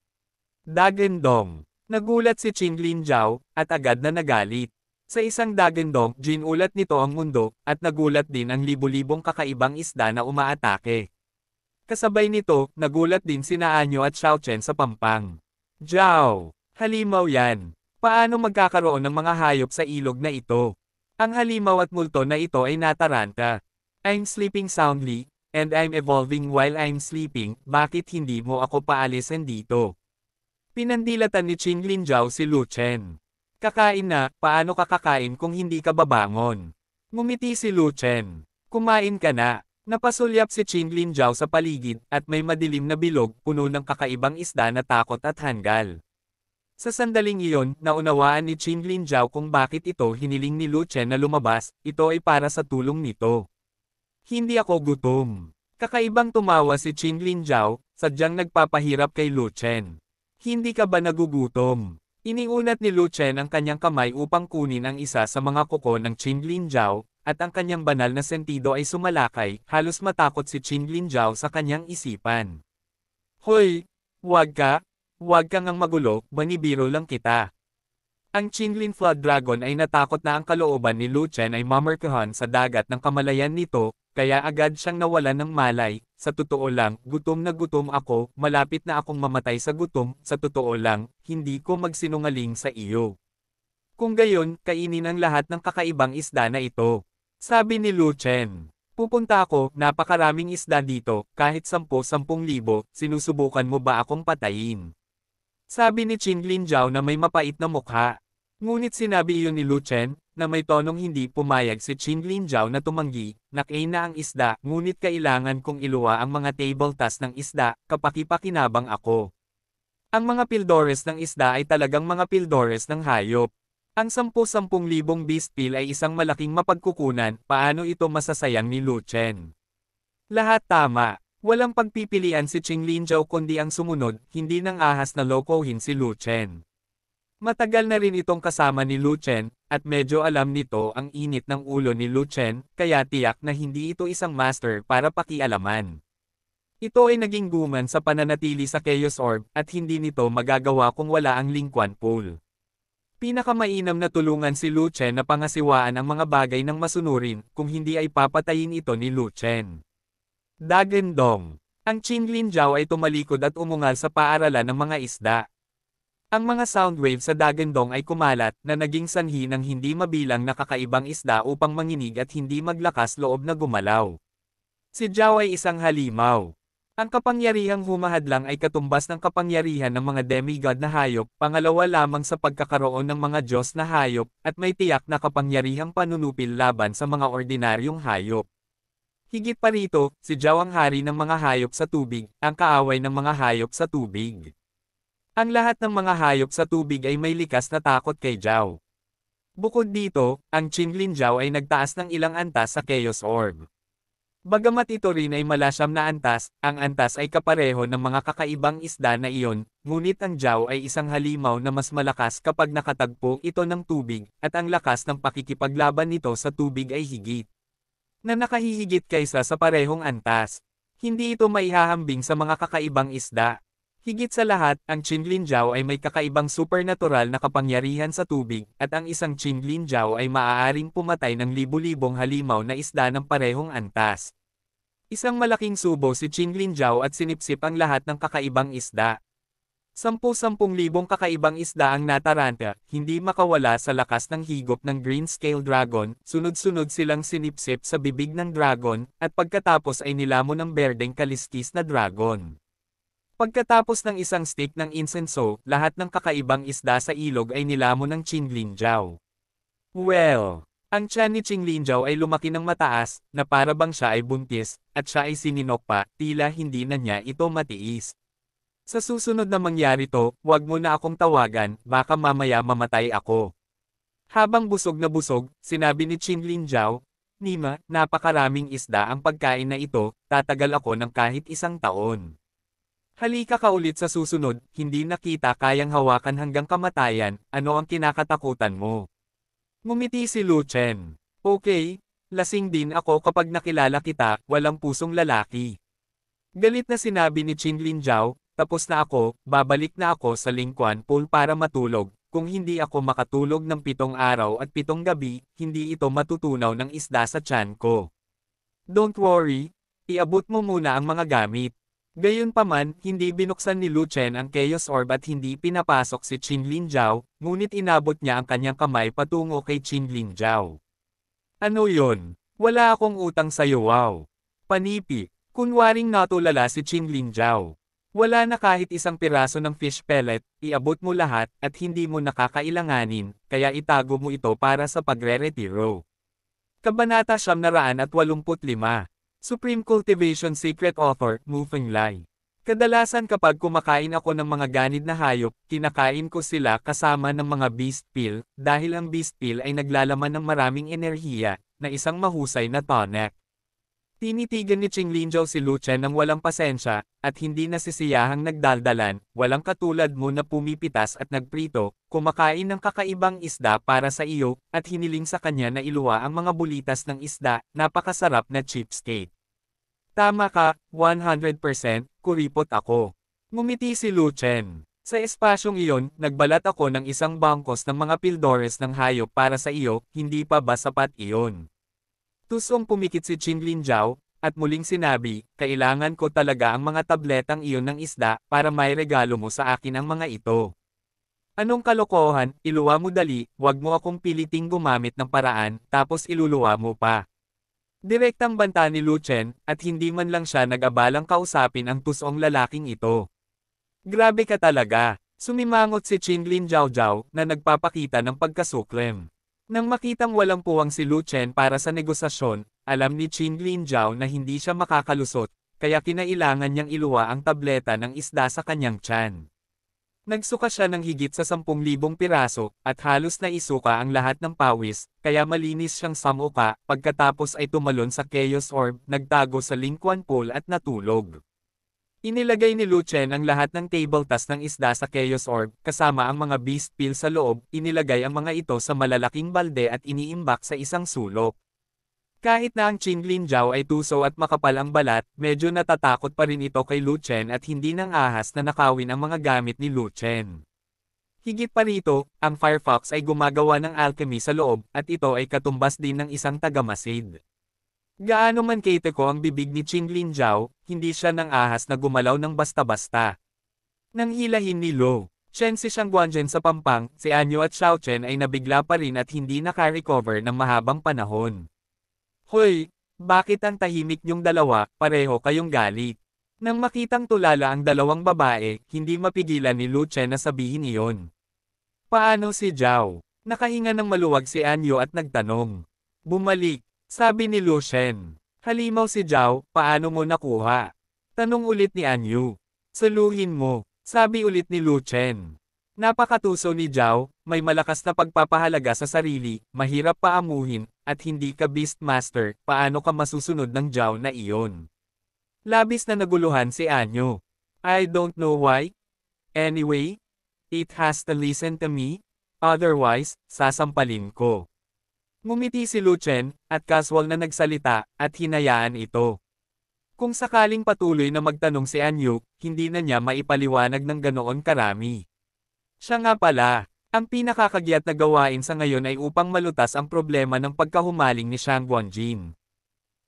Dagendong. Nagulat si Qin Lin Zhao, at agad na nagalit. Sa isang dagendong, ginulat nito ang mundo, at nagulat din ang libu-libong kakaibang isda na umaatake. Kasabay nito, nagulat din sina Anyo at Xiao Chen sa pampang. Zhao, halimaw yan. Paano magkakaroon ng mga hayop sa ilog na ito? Ang halimaw at multo na ito ay nataranta. I'm sleeping soundly, and I'm evolving while I'm sleeping, bakit hindi mo ako paalisin dito? Pinandilatan ni Qin Lin Zhao si Lu Chen. Kakain na, paano ka kakain kung hindi ka babangon? Ngumiti si Lu Chen. Kumain ka na. Napasulyap si Qin Lin Zhao sa paligid, at may madilim na bilog, puno ng kakaibang isda na takot at hanggal. Sa sandaling iyon, naunawaan ni Qin Lin Zhao kung bakit ito hiniling ni Lu Chen na lumabas, ito ay para sa tulong nito. Hindi ako gutom. Kakaibang tumawa si Qin Lin Zhao, sadyang nagpapahirap kay Lu Chen. Hindi ka ba nagugutom? Iniunat ni Lu Chen ang kanyang kamay upang kunin ang isa sa mga kuko ng Qin Lin Zhao, at ang kanyang banal na sentido ay sumalakay, halos matakot si Qin Lin Zhao sa kanyang isipan. Hoy! Huwag ka ngang magulo, banibiro lang kita. Ang Qinlin Flood Dragon ay natakot na ang kalooban ni Lu Chen ay mamarkahan sa dagat ng kamalayan nito, kaya agad siyang nawalan ng malay. Sa totoo lang, gutom na gutom ako, malapit na akong mamatay sa gutom, sa totoo lang, hindi ko magsinungaling sa iyo. Kung gayon, kainin ang lahat ng kakaibang isda na ito. Sabi ni Lu Chen. Pupunta ako, napakaraming isda dito, kahit 10,000, sinusubukan mo ba akong patayin? Sabi ni Qin Lin Zhao na may mapait na mukha. Ngunit sinabi iyon ni Lu Chen, na may tonong hindi pumayag si Qin Linzhao na tumanggi, nakain na ang isda, ngunit kailangan kong iluwa ang mga table tasks ng isda, kapakipakinabang ako. Ang mga pildores ng isda ay talagang mga pildores ng hayop. Ang 10,000 beast pill ay isang malaking mapagkukunan, paano ito masasayang ni Lu Chen? Lahat tama. Walang pagpipilian si Qin Linzhao kundi ang sumunod, hindi nang ahas na lokohin si Lu Chen. Matagal na rin itong kasama ni Lu Chen, at medyo alam nito ang init ng ulo ni Lu Chen, kaya tiyak na hindi ito isang master para pakialaman. Ito ay naging guman sa pananatili sa Chaos Orb, at hindi nito magagawa kung wala ang Ling Quan Pool. Pinakamainam na tulungan si Lu Chen na pangasiwaan ang mga bagay ng masunurin, kung hindi ay papatayin ito ni Lu Chen. Dagandong. Ang Qin Linzhao ay tumalikod at umungal sa paaralan ng mga isda. Ang mga sound waves sa Dagandong ay kumalat na naging sanhi ng hindi mabilang na kakaibang isda upang manginig at hindi maglakas loob na gumalaw. Si Zhao ay isang halimaw. Ang kapangyarihang humahadlang ay katumbas ng kapangyarihan ng mga demigod na hayop, pangalawa lamang sa pagkakaroon ng mga Diyos na hayop, at may tiyak na kapangyarihang panunupil laban sa mga ordinaryong hayop. Higit pa rito, si Zhao ang hari ng mga hayop sa tubig, ang kaaway ng mga hayop sa tubig. Ang lahat ng mga hayop sa tubig ay may likas na takot kay Zhao. Bukod dito, ang Qin Linzhao ay nagtaas ng ilang antas sa Chaos Orb. Bagamat ito rin ay malasyam na antas, ang antas ay kapareho ng mga kakaibang isda na iyon, ngunit ang Zhao ay isang halimaw na mas malakas kapag nakatagpo ito ng tubig, at ang lakas ng pakikipaglaban nito sa tubig ay higit na nakahihigit kaysa sa parehong antas. Hindi ito maihahambing sa mga kakaibang isda. Higit sa lahat, ang Qin Linzhao ay may kakaibang supernatural na kapangyarihan sa tubig, at ang isang Qin Linzhao ay maaaring pumatay ng libu-libong halimaw na isda ng parehong antas. Isang malaking subo si Qin Linzhao at sinipsip ang lahat ng kakaibang isda. 10,000 kakaibang isda ang nataranta, hindi makawala sa lakas ng higop ng Green Scale Dragon, sunod-sunod silang sinipsip sa bibig ng dragon, at pagkatapos ay nilamon ng berdeng kaliskis na dragon. Pagkatapos ng isang stick ng insenso, lahat ng kakaibang isda sa ilog ay nilamon ng Qin Linzhao. Well, ang tiyan ni Qin Linzhao ay lumaki ng mataas, na para bang siya ay buntis, at siya ay sininok pa, tila hindi na niya ito matiis. Sa susunod na mangyari to, wag mo na akong tawagan, baka mamaya mamatay ako. Habang busog na busog, sinabi ni Qin Linzhao, Nima, napakaraming isda ang pagkain na ito, tatagal ako ng kahit 1 taon. Halika ka ulit sa susunod, hindi na kita kayang hawakan hanggang kamatayan, ano ang kinakatakutan mo? Ngumiti si Lu Chen. Okay, lasing din ako kapag nakilala kita, walang pusong lalaki. Galit na sinabi ni Qin Linzhao, tapos na ako, babalik na ako sa Ling Quan Pool para matulog, kung hindi ako makatulog ng 7 araw at 7 gabi, hindi ito matutunaw ng isda sa tiyan ko. Don't worry, iabot mo muna ang mga gamit. Gayunpaman, hindi binuksan ni Lu Chen ang Chaos Orb at hindi pinapasok si Qin Linzhao, ngunit inabot niya ang kanyang kamay patungo kay Qin Linzhao. Ano yon? Wala akong utang sa'yo, wow. Panipi, kunwaring natulala si Qin Linzhao. Wala na kahit isang piraso ng fish pellet, iabot mo lahat, at hindi mo nakakailanganin, kaya itago mo ito para sa pagre-retiro. Kabanata 985. Supreme Cultivation Secret Author, Mu Fenglai. Kadalasan kapag kumakain ako ng mga ganid na hayop, kinakain ko sila kasama ng mga beast pill, dahil ang beast pill ay naglalaman ng maraming enerhiya, na isang mahusay na tonic. Tinitigan ni Qin Linzhao si Lu Chen ng walang pasensya, at hindi nasisiyahang nagdaldalan, walang katulad mo na pumipitas at nagprito, kumakain ng kakaibang isda para sa iyo, at hiniling sa kanya na iluwa ang mga bulitas ng isda, napakasarap na cheapskate. Tama ka, 100%, kuripot ako. Ngumiti si Lu Chen. Sa espasyong iyon, nagbalat ako ng isang bangkos ng mga pildores ng hayop para sa iyo, hindi pa ba sapat iyon? Tusong pumikit si Qin Linzhao, at muling sinabi, kailangan ko talaga ang mga tabletang iyon ng isda, para may regalo mo sa akin ang mga ito. Anong kalokohan, iluwa mo dali, wag mo akong piliting gumamit ng paraan, tapos iluluwa mo pa. Direktang banta ni Lu Chen, at hindi man lang siya nag-abalang kausapin ang tusong lalaking ito. Grabe ka talaga, sumimangot si Qin Linzhao na nagpapakita ng pagkasuklem. Nang makitang walang puwang si Lu Chen para sa negosasyon, alam ni Qin Linjiao na hindi siya makakalusot, kaya kinailangan niyang iluwa ang tableta ng isda sa kanyang tiyan. Nagsuka siya ng higit sa 10,000 piraso, at halos na isuka ang lahat ng pawis, kaya malinis siyang samuka, pagkatapos ay tumalon sa Chaos Orb, nagtago sa Lingquan Pool at natulog. Inilagay ni Lu Chen ang lahat ng table tas ng isda sa Chaos Orb, kasama ang mga beast pill sa loob, inilagay ang mga ito sa malalaking balde at iniimbak sa isang sulok. Kahit na ang Qin Linjiao ay tuso at makapal ang balat, medyo natatakot pa rin ito kay Lu Chen at hindi nang ahas na nakawin ang mga gamit ni Lu Chen. Higit pa rito, ang Firefox ay gumagawa ng alchemy sa loob, at ito ay katumbas din ng isang tagamasid. Gaano man ko ang bibig ni Qin Linjiao, hindi siya nang ahas na gumalaw ng basta-basta. Nang hilahin ni Lu Chen si Shangguanzhen sa pampang, si Anyo at Xiao Chen ay nabigla pa rin at hindi naka-recover ng mahabang panahon. Hoy, bakit ang tahimik niyong dalawa, pareho kayong galit? Nang makitang tulala ang dalawang babae, hindi mapigilan ni Lu Chen na sabihin iyon. Paano si Zhao? Nakahinga ng maluwag si Anyo at nagtanong. Bumalik. Sabi ni Lu Chen. Halimaw si Zhao, paano mo nakuha? Tanong ulit ni Anyu. Saluhin mo, sabi ulit ni Lu Chen. Napakatuso ni Zhao, may malakas na pagpapahalaga sa sarili, mahirap paamuhin, at hindi ka Beastmaster, paano ka masusunod ng Zhao na iyon? Labis na naguluhan si Anyu. I don't know why. Anyway, it has to listen to me, otherwise, sasampalin ko. Ngumiti si Lu Chen, at casual na nagsalita, at hinayaan ito. Kung sakaling patuloy na magtanong si Anyu, hindi na niya maipaliwanag ng ganoon karami. Siya nga pala, ang pinakakagiat na gawain sa ngayon ay upang malutas ang problema ng pagkahumaling ni Shangguanjin.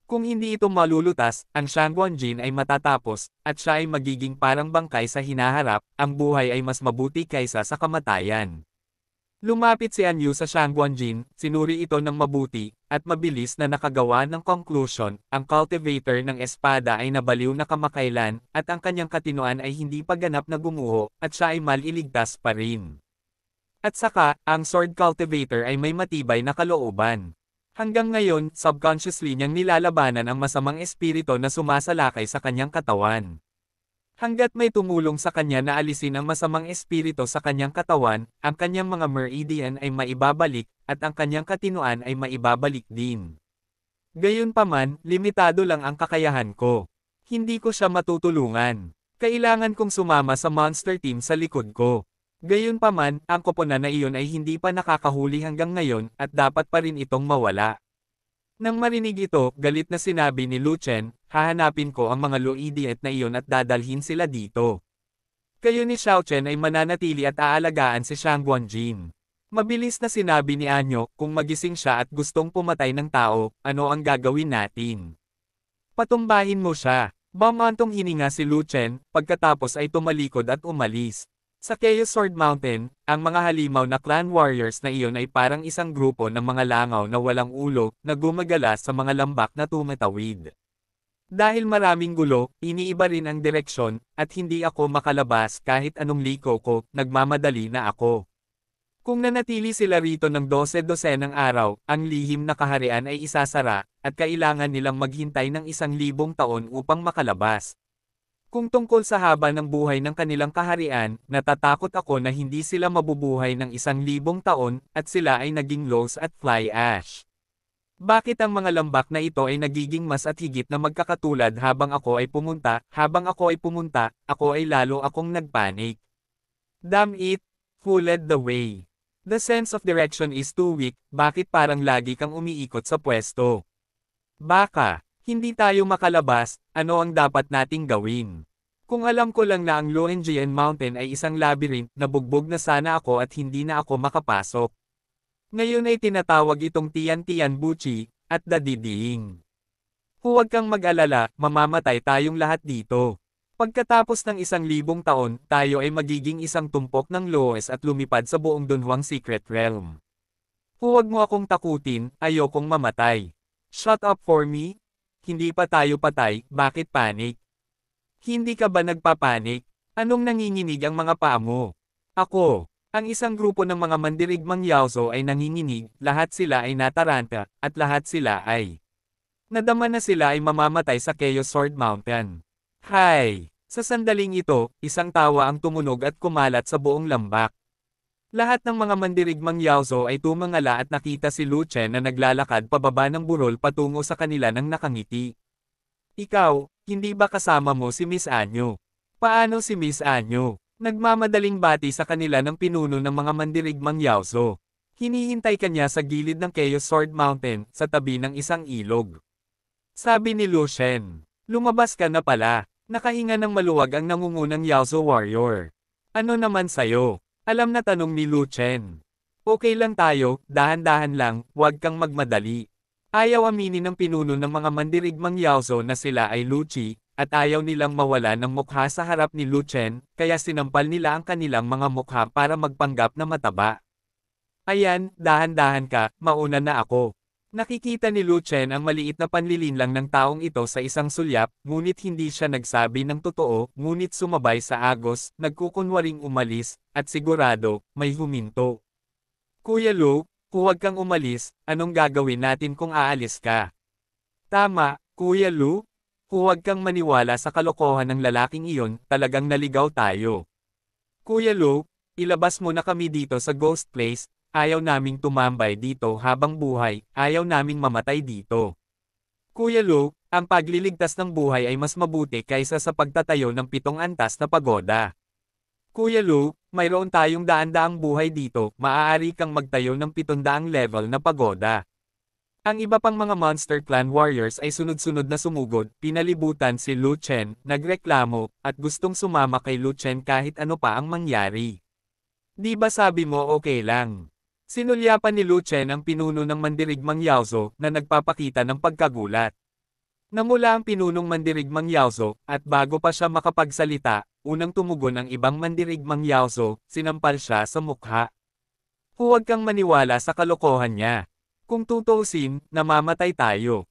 Kung hindi ito malulutas, ang Shangguanjin ay matatapos, at siya ay magiging parang bangkay sa hinaharap, ang buhay ay mas mabuti kaysa sa kamatayan. Lumapit si Anyu sa Shangguanjin, sinuri ito ng mabuti, at mabilis na nakagawa ng conclusion, ang cultivator ng espada ay nabaliw na kamakailan, at ang kanyang katinoan ay hindi pa ganap na gumuho, at siya ay maliligtas pa rin. At saka, ang sword cultivator ay may matibay na kalooban. Hanggang ngayon, subconsciously niyang nilalabanan ang masamang espiritu na sumasalakay sa kanyang katawan. Hanggat may tumulong sa kanya na alisin ang masamang espiritu sa kanyang katawan, ang kanyang mga meridian ay maibabalik, at ang kanyang katinoan ay maibabalik din. Gayunpaman, limitado lang ang kakayahan ko. Hindi ko siya matutulungan. Kailangan kong sumama sa monster team sa likod ko. Gayunpaman, ang koponan na iyon ay hindi pa nakakahuli hanggang ngayon, at dapat pa rin itong mawala. Nang marinig ito, galit na sinabi ni Lu Chen, hahanapin ko ang mga Luidiet na iyon at dadalhin sila dito. Kayo ni Xiao Chen ay mananatili at aalagaan si Shangguanjin. Mabilis na sinabi ni Anyo, kung magising siya at gustong pumatay ng tao, ano ang gagawin natin? Patumbahin mo siya. Bamantong hininga si Lu Chen, pagkatapos ay tumalikod at umalis. Sa Chaos Sword Mountain, ang mga halimaw na clan warriors na iyon ay parang isang grupo ng mga langaw na walang ulo, na gumagala sa mga lambak na tumatawid. Dahil maraming gulo, iniiba rin ang direksyon, at hindi ako makalabas kahit anong liko ko, nagmamadali na ako. Kung nanatili sila rito ng 12-dosenang araw, ang lihim na kaharian ay isasara, at kailangan nilang maghintay ng 1,000 taon upang makalabas. Kung tungkol sa haba ng buhay ng kanilang kaharian, natatakot ako na hindi sila mabubuhay ng 1,000 taon, at sila ay naging lows at fly ash. Bakit ang mga lambak na ito ay nagiging mas at higit na magkakatulad habang ako ay pumunta, ako ay lalo akong nagpanik. Damn it, who led the way? The sense of direction is too weak, bakit parang lagi kang umiikot sa pwesto? Baka, hindi tayo makalabas, ano ang dapat nating gawin? Kung alam ko lang na ang Luenjian Mountain ay isang labyrinth, nabugbog na sana ako at hindi na ako makapasok. Ngayon ay tinatawag itong Tian-Tian Buchi, at dadidiing. Huwag kang mag-alala, mamamatay tayong lahat dito. Pagkatapos ng 1,000 taon, tayo ay magiging isang tumpok ng Loes at lumipad sa buong Dunhuang Secret Realm. Huwag mo akong takutin, ayokong mamatay. Shut up for me? Hindi pa tayo patay, bakit panic? Hindi ka ba nagpapanik? Anong nanginginig ang mga paa mo? Ako. Ang isang grupo ng mga mandirigmang Yaozo ay nanginginig, lahat sila ay nataranta, at lahat sila ay nadama na sila ay mamamatay sa Chaos Sword Mountain. Hay! Sa sandaling ito, isang tawa ang tumunog at kumalat sa buong lambak. Lahat ng mga mandirigmang Yaozo ay tumangala at nakita si Lu Chen na naglalakad pababa ng burol patungo sa kanila ng nakangiti. Ikaw, hindi ba kasama mo si Miss Anyo? Paano si Miss Anyo? Nagmamadaling bati sa kanila ng pinuno ng mga mandirigmang Yaozo. Hinihintay kanya sa gilid ng Chaos Sword Mountain, sa tabi ng isang ilog. Sabi ni Lu Shen, lumabas ka na pala. Nakahinga ng maluwag ang nangungunang Yaozo warrior. Ano naman sayo? Alam na tanong ni Lu Chen. Okay lang tayo, dahan-dahan lang, huwag kang magmadali. Ayaw aminin ng pinuno ng mga mandirigmang Yaozo na sila ay Lu Chi, at ayaw nilang mawala ng mukha sa harap ni Lu Chen, kaya sinampal nila ang kanilang mga mukha para magpanggap na mataba. Ayan, dahan-dahan ka, mauna na ako. Nakikita ni Lu Chen ang maliit na panlilinlang ng taong ito sa isang sulyap, ngunit hindi siya nagsabi ng totoo, ngunit sumabay sa agos, nagkukunwaring umalis, at sigurado, may huminto. Kuya Lu, huwag kang umalis, anong gagawin natin kung aalis ka? Tama, Kuya Lu. Huwag kang maniwala sa kalokohan ng lalaking iyon, talagang naligaw tayo. Kuya Lu, ilabas mo na kami dito sa ghost place, ayaw naming tumambay dito habang buhay, ayaw naming mamatay dito. Kuya Lu, ang pagliligtas ng buhay ay mas mabuti kaysa sa pagtatayo ng 7 antas na pagoda. Kuya Lu, mayroon tayong daan-daang buhay dito, maaari kang magtayo ng 700 level na pagoda. Ang iba pang mga Monster Clan warriors ay sunod-sunod na sumugod, pinalibutan si Lu Chen, nagreklamo, at gustong sumama kay Lu Chen kahit ano pa ang mangyari. Di ba sabi mo okay lang? Sinulyapan ni Lu Chen ang pinuno ng mandirigmang Yaozo na nagpapakita ng pagkagulat. Namula ang pinunong mandirigmang Yaozo, at bago pa siya makapagsalita, unang tumugon ang ibang mandirigmang Yaozo, sinampal siya sa mukha. Huwag kang maniwala sa kalokohan niya. Kung tutuusin, namamatay tayo.